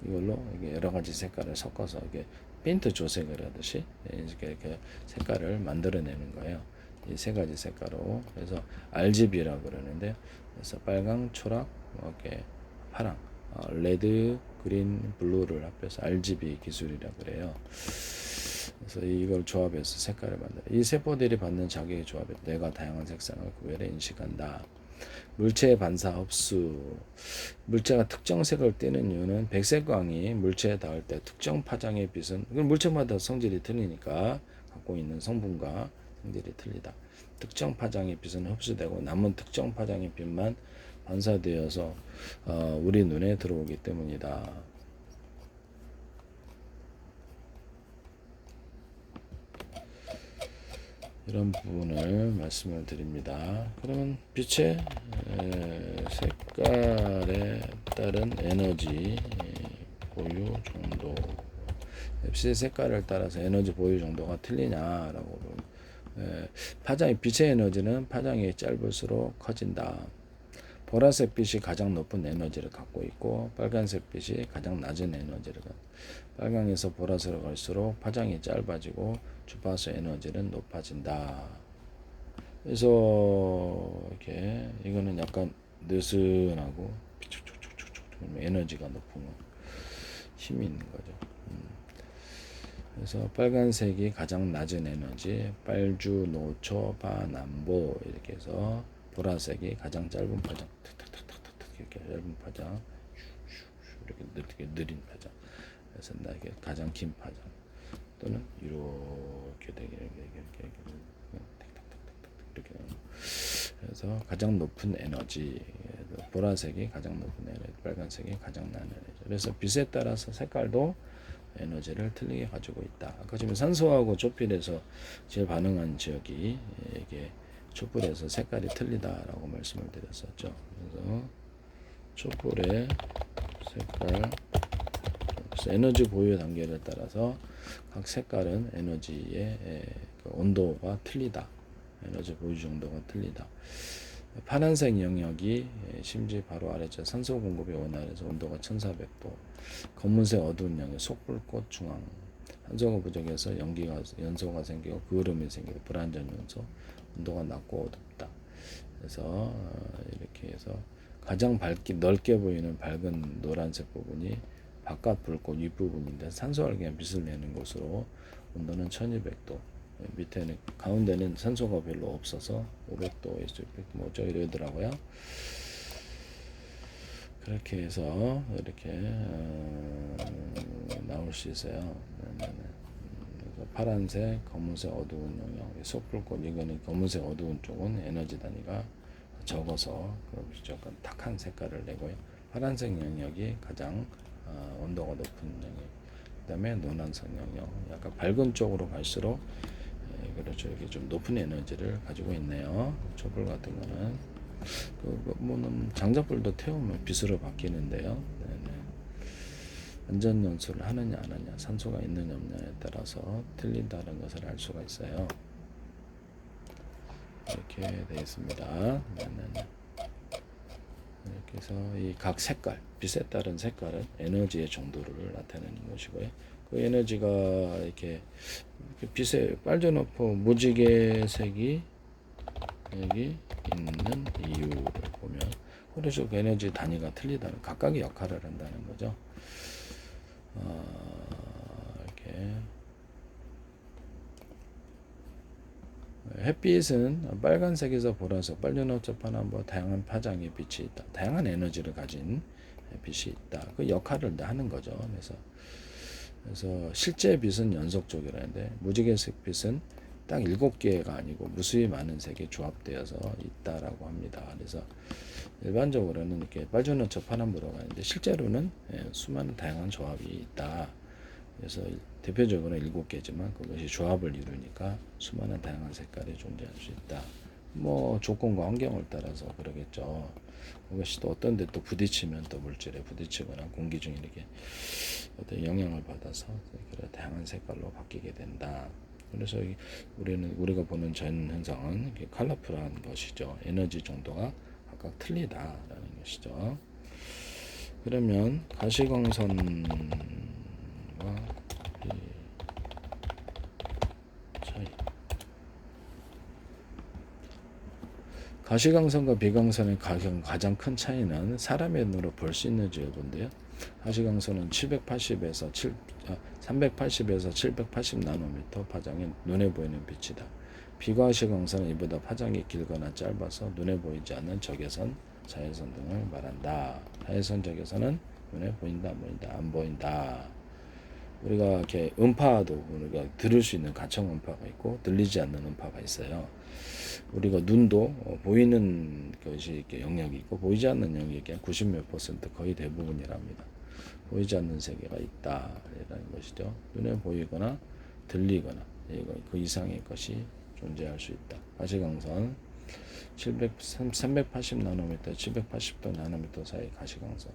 이걸로 이게 여러 가지 색깔을 섞어서 이게 페인트 조색을 하듯이 이렇게 색깔을 만들어내는 거예요. 이 세 가지 색깔로. 그래서 RGB라고 그러는데요. 그래서 빨강, 초록, 이렇게 파랑, 레드, 그린, 블루를 합해서 RGB 기술이라고 그래요. 그래서 이걸 조합해서 색깔을 만들어. 이 세포들이 받는 자극의 조합에 뇌가 다양한 색상을 구별해 인식한다. 물체의 반사 흡수. 물체가 특정 색을 띠는 이유는 백색광이 물체에 닿을 때 특정 파장의 빛은, 물체마다 성질이 틀리니까 갖고 있는 성분과 성질이 틀리다. 특정 파장의 빛은 흡수되고 남은 특정 파장의 빛만 반사되어서 우리 눈에 들어오기 때문이다. 이런 부분을 말씀을 드립니다. 그러면 빛의 색깔에 따른 에너지 보유 정도, 빛의 색깔을 따라서 에너지 보유 정도가 틀리냐라고 보면, 파장의 빛의 에너지는 파장이 짧을수록 커진다. 보라색 빛이 가장 높은 에너지를 갖고 있고 빨간색 빛이 가장 낮은 에너지를 갖고, 빨강에서 보라색으로 갈수록 파장이 짧아지고 주파수 에너지는 높아진다. 그래서 이렇게 이거는 약간 느슨하고 에너지가 높은 거, 힘이 있는 거죠. 그래서 빨간색이 가장 낮은 에너지, 빨주, 노초, 파, 남보 이렇게 해서 보라색이 가장 짧은 파장, 이렇게 짧은 파장, 이렇게 느린 파장. 그래서 이게 가장 긴 파장 또는 이렇게 되게 이렇게. 그래서 가장 높은 에너지, 보라색이 가장 높은 에너지, 빨간색이 가장 낮은 에너지. 그래서 빛에 따라서 색깔도 에너지를 틀리게 가지고 있다. 아까 지금 산소하고 촛불에서 제일 반응한 지역이 이게 촛불에서 색깔이 틀리다라고 말씀을 드렸었죠. 그래서 촛불의 색깔, 에너지 보유 단계를 따라서 각 색깔은 에너지의 온도가 틀리다. 에너지 보유 정도가 틀리다. 파란색 영역이 심지 바로 아래쪽 산소 공급이 원활해서 온도가 1400도. 검은색 어두운 영역 속불꽃 중앙. 산소가 부족해서 연소가 생기고 그을음이 생기고 불완전 연소. 온도가 낮고 어둡다. 그래서 이렇게 해서 가장 넓게 보이는 밝은 노란색 부분이 바깥 불꽃 윗부분인데 산소활기가 빛을 내는 곳으로 온도는 1200도. 밑에는 가운데는 산소가 별로 없어서 500도에서 600도 뭐죠 이러더라고요. 그렇게 해서 이렇게 나올 수 있어요. 파란색, 검은색 어두운 영역, 속불꽃, 이거는 검은색 어두운 쪽은 에너지 단위가 적어서 약간 탁한 색깔을 내고요. 파란색 영역이 가장 온도가 높은 영역. 그다음에 노란색 영역, 약간 밝은 쪽으로 갈수록 그렇죠. 이렇게 좀 높은 에너지를 가지고 있네요. 촛불 같은 거는 뭐는 장작불도 태우면 빛으로 바뀌는데요. 네네. 안전 연소를 하느냐 안 하느냐, 산소가 있느냐 없느냐에 따라서 틀린다는 것을 알 수가 있어요. 이렇게 되어 있습니다. 네네. 이렇게 해서 이 각 색깔, 빛에 따른 색깔은 에너지의 정도를 나타내는 것이고요. 그 에너지가 이렇게 빛에 빨주노초 무지개색이 여기 있는 이유를 보면 호리족 에너지 단위가 틀리다는, 각각의 역할을 한다는 거죠. 이렇게 햇빛은 빨간색에서 보라색, 빨주노초, 파남보 다양한 파장의 빛이 있다. 다양한 에너지를 가진 빛이 있다. 그 역할을 하는 거죠. 그래서 실제 빛은 연속적이라는데 무지개색 빛은 딱 7개가 아니고 무수히 많은 색이 조합되어서 있다라고 합니다. 그래서 일반적으로는 이렇게 빨주노초, 파남보라고 하는데 실제로는 수많은 다양한 조합이 있다. 그래서 대표적으로 7개지만 그것이 조합을 이루니까 수많은 다양한 색깔이 존재할 수 있다. 뭐 조건과 환경을 따라서 그러겠죠. 그것이 또 어떤 데 또 부딪히면 또 물질에 부딪히거나 공기 중에 이렇게 어떤 영향을 받아서 그런 다양한 색깔로 바뀌게 된다. 그래서 우리가 보는 전 현상은 컬러풀한 것이죠. 에너지 정도가 각각 틀리다라는 것이죠. 그러면 가시광선과 차이. 가시광선과 비광선의 가장 큰 차이는 사람의 눈으로 볼 수 있는지 여부인데요. 가시광선은 380에서 780 나노미터 파장의 눈에 보이는 빛이다. 비가시광선은 이보다 파장이 길거나 짧아서 눈에 보이지 않는 적외선, 자외선 등을 말한다. 자외선, 적외선은 눈에 보인다, 안 보인다. 우리가 이렇게 음파도 우리가 들을 수 있는 가청 음파가 있고 들리지 않는 음파가 있어요. 우리가 눈도 보이는 것이 이렇게 영역이 있고 보이지 않는 영역이 한 90몇 % 거의 대부분이랍니다. 보이지 않는 세계가 있다라는 것이죠. 눈에 보이거나 들리거나 그 이상의 것이 존재할 수 있다. 가시광선 380 나노미터, 780도 나노미터 사이 가시광선.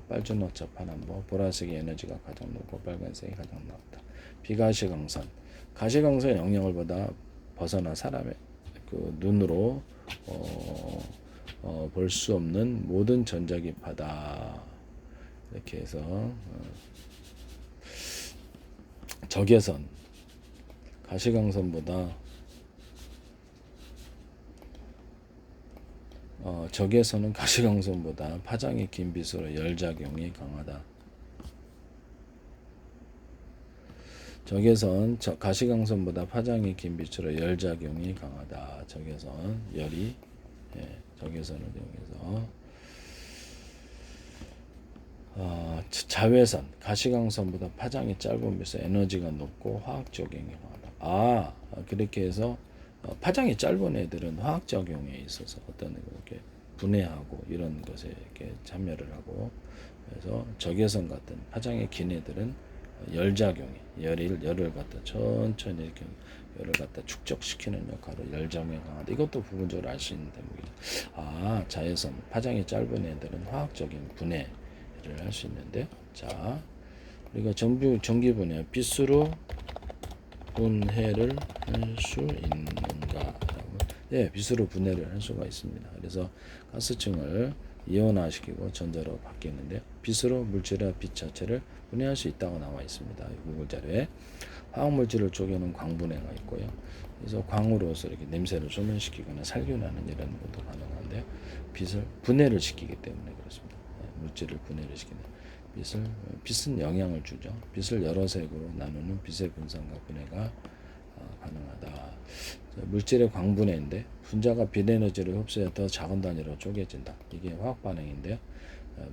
빨주노초, 파남보, 보라색의 에너지가 가장 높고 빨간색이 가장 낮다. 비가시광선, 가시광선의 영역을 벗어나 사람의 그 눈으로 볼 수 없는 모든 전자기파다. 이렇게 해서 적외선, 가시광선보다 적외선은 가시광선보다 파장이 긴 빛으로 열작용이 강하다. 적외선, 가시광선보다 파장이 긴 빛으로 열작용이 강하다. 적외선, 열이, 적외선을 이용해서. 자외선, 가시광선보다 파장이 짧은 빛에 에너지가 높고 화학적용이 강하다. 그렇게 해서 파장이 짧은 애들은 화학작용에 있어서 어떤 이렇게 분해하고 이런 것에 이렇게 참여를 하고, 그래서 적외선 같은 파장이 긴 애들은 열작용이 열을 갖다 천천히 이렇게 열을 갖다 축적시키는 역할로 열작용이 강하다. 이것도 부분적으로 알 수 있는 대목이죠. 자외선 파장이 짧은 애들은 화학적인 분해를 할 수 있는데, 자 우리가 전기 분해 빛으로 분해를 할 수 있는가? 빛으로 분해를 할 수가 있습니다. 그래서 가스층을 이온화시키고 전자로 바뀌는데 빛으로 물질과 빛 자체를 분해할 수 있다고 나와 있습니다. 구글 자료에 화학물질을 쪼개는 광분해가 있고요. 그래서 광으로서 이렇게 냄새를 소멸시키거나 살균하는 이런 것도 가능한데요. 빛을 분해를 시키기 때문에 그렇습니다. 물질을 분해를 시키는 빛은 영향을 주죠. 빛을 여러 색으로 나누는 빛의 분산과 분해가 가능하다. 물질의 광분해인데 분자가 빛 에너지를 흡수해 더 작은 단위로 쪼개진다. 이게 화학 반응인데요.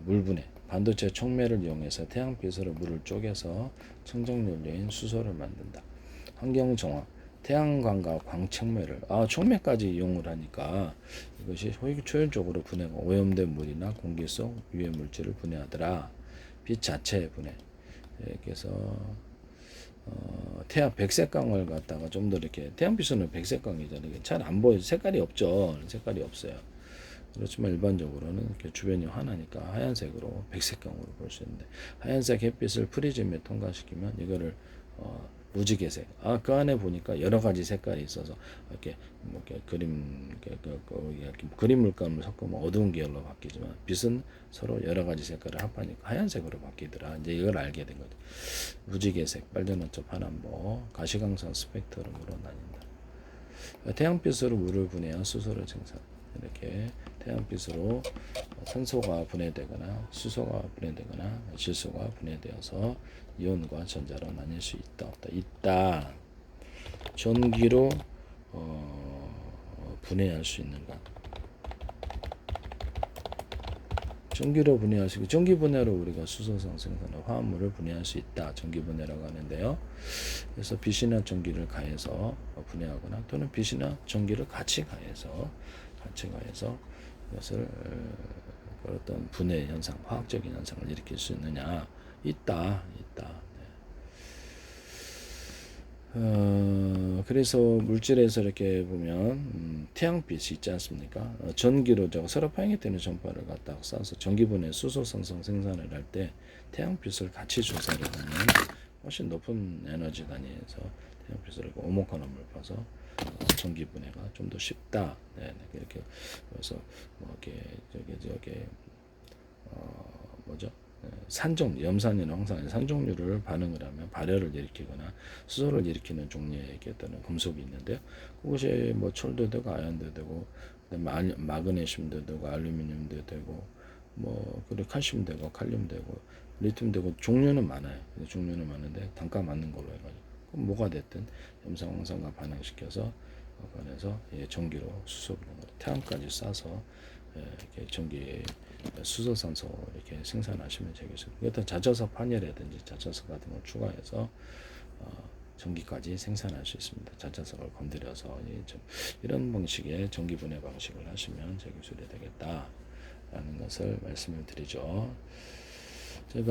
물분해, 반도체 촉매를 이용해서 태양빛으로 물을 쪼개서 청정연료인 수소를 만든다. 환경 정화, 태양광과 광촉매를 촉매까지 이용을 하니까 이것이 효율적으로 분해가 오염된 물이나 공기 속 유해 물질을 분해하더라. 빛 자체의 분해. 그래서 태양 백색광을 갖다가 좀 더 이렇게 태양빛은 백색광이잖아요. 잘 안 보여. 색깔이 없죠. 색깔이 없어요. 그렇지만 일반적으로는 이렇게 주변이 환하니까 하얀색으로 백색광으로 볼 수 있는데, 하얀색 햇빛을 프리즘에 통과시키면 이거를 무지개색. 그 안에 보니까 여러 가지 색깔이 있어서 이렇게 뭐 이렇게 그림 물감을 섞으면 어두운 계열로 바뀌지만 빛은 서로 여러 가지 색깔을 합하니까 하얀색으로 바뀌더라. 이제 이걸 알게 된 거죠. 무지개색, 빨주노초, 파남보, 가시광선 스펙트럼으로 나뉜다. 태양빛으로 물을 분해한 수소를 생산. 이렇게 태양빛으로 산소가 분해되거나 수소가 분해되거나 질소가 분해되어서 이온과 전자로 나뉠 수 있다 없다. 있다. 전기로 분해할 수 있는가? 전기로 분해할 수 있고, 전기 분해로 우리가 수소성 생산의 화합물을 분해할 수 있다. 전기 분해라고 하는데요. 그래서 빛이나 전기를 가해서 분해하거나 또는 빛이나 전기를 같이 가해서 이것을 어떤 분해 현상, 화학적인 현상을 일으킬 수 있느냐? 있다. 그래서 물질에서 이렇게 보면 태양빛이 있지 않습니까? 전기로 서로 파행되는 전파를 갖다가 쏴서 전기분해 수소성성 생산을 할 때 태양빛을 같이 조사를 하면 훨씬 높은 에너지 단위에서 태양빛을 오목한음을 봐서 전기분해가 좀 더 쉽다. 네, 이렇게 그래서 뭐 이렇게 뭐죠? 염산이나 황산, 산종류를 반응을 하면 발열을 일으키거나 수소를 일으키는 종류의 어떤 금속이 있는데요. 그것이 뭐 철도 되고 아연도 되고, 그다음에 마그네슘도 되고 알루미늄도 되고, 뭐 그리고 칼슘 되고 칼륨 되고 리튬 되고 종류는 많아요. 종류는 많은데 단가 맞는 걸로 해가지고 그럼 뭐가 됐든 염산 황산과 반응시켜서 관해서 전기로 수소 태양까지 쏴서 이렇게 전기 수소산소 이렇게 생산하시면 되겠습니다. 이것도 자전서 판열이라든지 자전서 같은 걸 추가해서 전기까지 생산할 수 있습니다. 자전서를 건드려서 이런 방식의 전기 분해 방식을 하시면 제기술이 되겠다라는 것을 말씀을 드리죠. 제가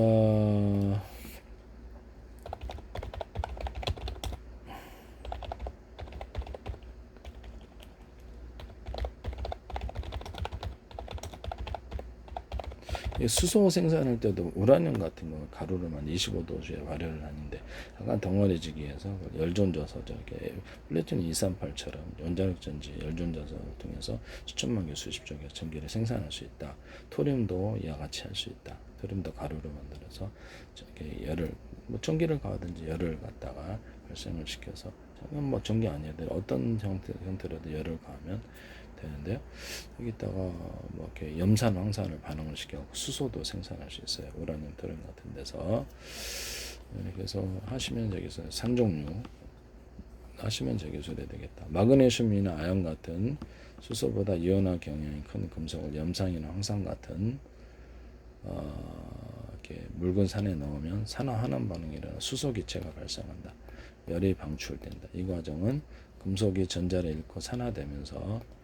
수소 생산할 때도 우라늄 같은 거 가루를만 25도씨에 발효를 하는데 약간 덩어리지기 위해서 열존져서 저렇게 플래티늄 238처럼 원자력 전지 열존져서 통해서 수천만 개 수십조 개 전기를 생산할 수 있다. 토륨도 이와 같이 할 수 있다. 토륨도 가루를 만들어서 저렇게 열을 뭐 전기를 가하든지 열을 갖다가 발생을 시켜서 뭐 전기 아니어도 어떤 형태로도 열을 가하면 되는데요. 여기다가 뭐 이렇게 염산, 황산을 반응을 시켜 수소도 생산할 수 있어요. 우라늄, 토륨 같은 데서. 그래서 하시면 저기서 산종류 하시면 저기서래 되겠다. 마그네슘이나 아연 같은 수소보다 이온화 경향이 큰 금속을 염산이나 황산 같은 이렇게 묽은 산에 넣으면 산화 환원 반응이 일어나 수소 기체가 발생한다. 열이 방출된다. 이 과정은 금속이 전자를 잃고 산화되면서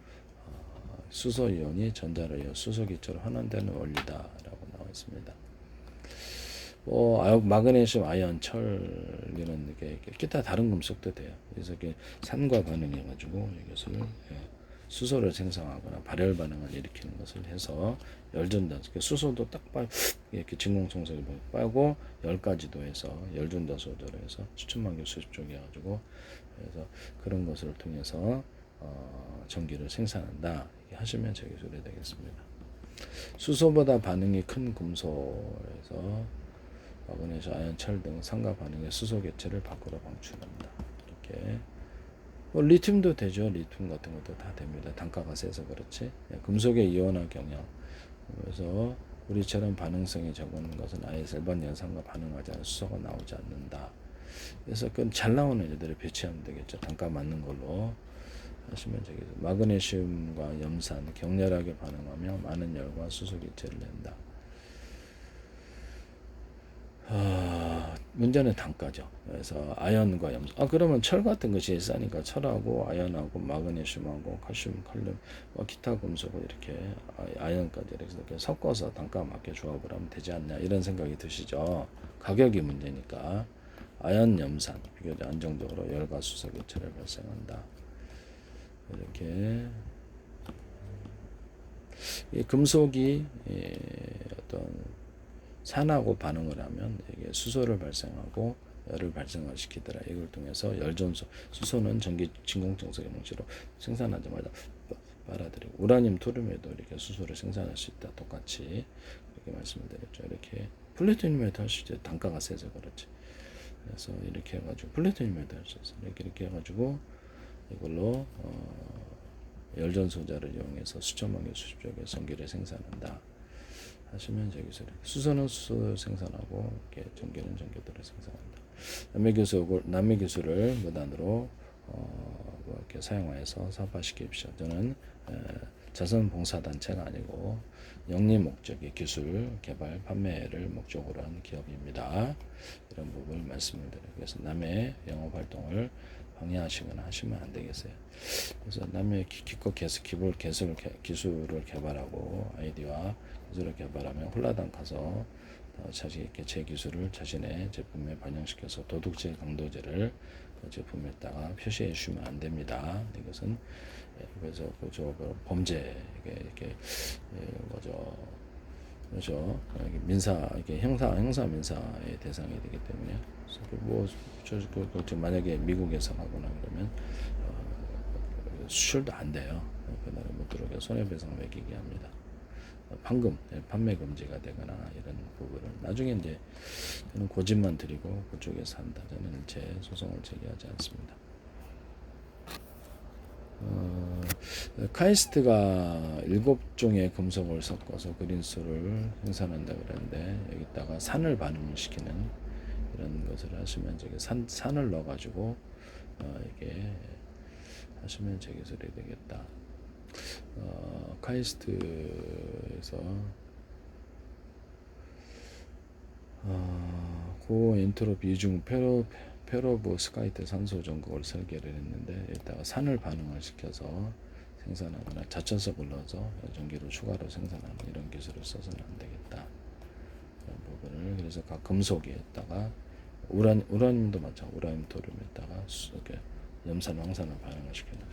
수소 이온이 전자를 이어 수소 기체로 환원되는 원리다라고 나와 있습니다. 마그네슘, 아연, 철 이런 게 기타 다른 금속도 돼요. 그래서 이게 산과 반응해 가지고 이것을 수소를 생성하거나 발열 반응을 일으키는 것을 해서 열전자, 수소도 딱 이렇게 진공청소기 빠고 열까지도 해서 열전자 소조를 해서 수천만 개 수십조 개 해가지고 그래서 그런 것을 통해서 전기를 생산한다. 하시면 제기술이 되겠습니다. 수소보다 반응이 큰 금속에서 마그네슘, 아연, 철 등 산과 반응의 수소 개체를 밖으로 방출한다. 이렇게 리튬도 되죠. 리튬 같은 것도 다 됩니다. 단가가 세서 그렇지. 금속의 이온화 경향. 그래서 우리처럼 반응성이 적은 것은 아예 일반 연산과 반응하지 않은 수소가 나오지 않는다. 그래서 그 잘 나오는 애들을 배치하면 되겠죠. 단가 맞는 걸로. 하시면 되겠죠. 마그네슘과 염산 격렬하게 반응하며 많은 열과 수소 기체를 낸다. 문제는 단가죠. 그래서 아연과 염산. 그러면 철 같은 것이 제일 싸니까 철하고 아연하고 마그네슘하고 칼슘, 칼륨, 기타 금속을 이렇게 아연까지 이렇게 섞어서 단가 맞게 조합을 하면 되지 않냐 이런 생각이 드시죠. 가격이 문제니까 아연, 염산 비교적 안정적으로 열과 수소 기체를 발생한다. 이렇게 이 금속이 어떤 산하고 반응을 하면 이게 수소를 발생하고 열을 발생을 시키더라. 이걸 통해서 열전소 수소는 전기 진공청소기 방식으로 생산하자마자 빨아들이고 우라늄, 토륨에도 이렇게 수소를 생산할 수 있다. 똑같이 이렇게 말씀드렸죠. 이렇게 플루토늄에도 할 수 있죠. 단가가 세서 그렇지. 그래서 이렇게 해가지고 플루토늄에도 할 수 있어. 이렇게 해가지고 이걸로 열전소자를 이용해서 수천만 개 수십조 개 전기를 생산한다 하시면 제 기술이 수소는 수소 생산하고 이렇게 전기는 전기도를 생산한다. 남의 기술을 무단으로 이렇게 사용하여서 사업화시키십시오. 저는 자선봉사단체가 아니고 영리 목적의 기술 개발 판매를 목적으로 하는 기업입니다. 이런 부분을 말씀을 드려요. 그래서 남의 영업 활동을 방해하시거나 하시면 안 되겠어요. 그래서 남의 기껏 기술을 개발하고 아이디어와 기술을 개발하면 홀라당 가서 자신 있게 제 기술을 자신의 제품에 반영시켜서 도둑질 강도질을 그 제품에다가 표시해 주시면 안 됩니다. 이것은 그래서 그저 범죄 이게 그죠 민사 이게 형사 민사의 대상이 되기 때문에 만약에 미국에서 하거나 그러면 수출도 안 돼요. 그날에 못 들어오게 손해배상 매기게 합니다. 판매 금지가 되거나 이런 부분을 나중에 이제 저는 고집만 드리고 그쪽에서 한다. 저는 제 소송을 제기하지 않습니다. 카이스트가 7종의 금속을 섞어서 그린스를 생산한다 그랬는데 여기다가 산을 반응을 시키는 이런 것을 하시면 저기 산을 넣어가지고 이게 하시면 제 기술이 되겠다. 카이스트에서 고엔트로피 이중 페로브스카이트 산소 전극을 설계를 했는데 여기다가 산을 반응을 시켜서 생산하거나 자천석을 넣어서 전기를 추가로 생산하는 이런 기술을 써서는 안 되겠다. 그런 부분을 그래서 각 금속에다가 우라늄도 마찬가지 우라늄 토륨에다가 이렇게 염산 황산을 반응을 시키는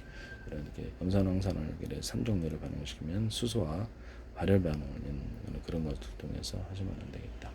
이런 게 염산 황산을 3종류를 반응시키면 수소와 발열 반응을 그런 것을 통해서 하시면 안 되겠다.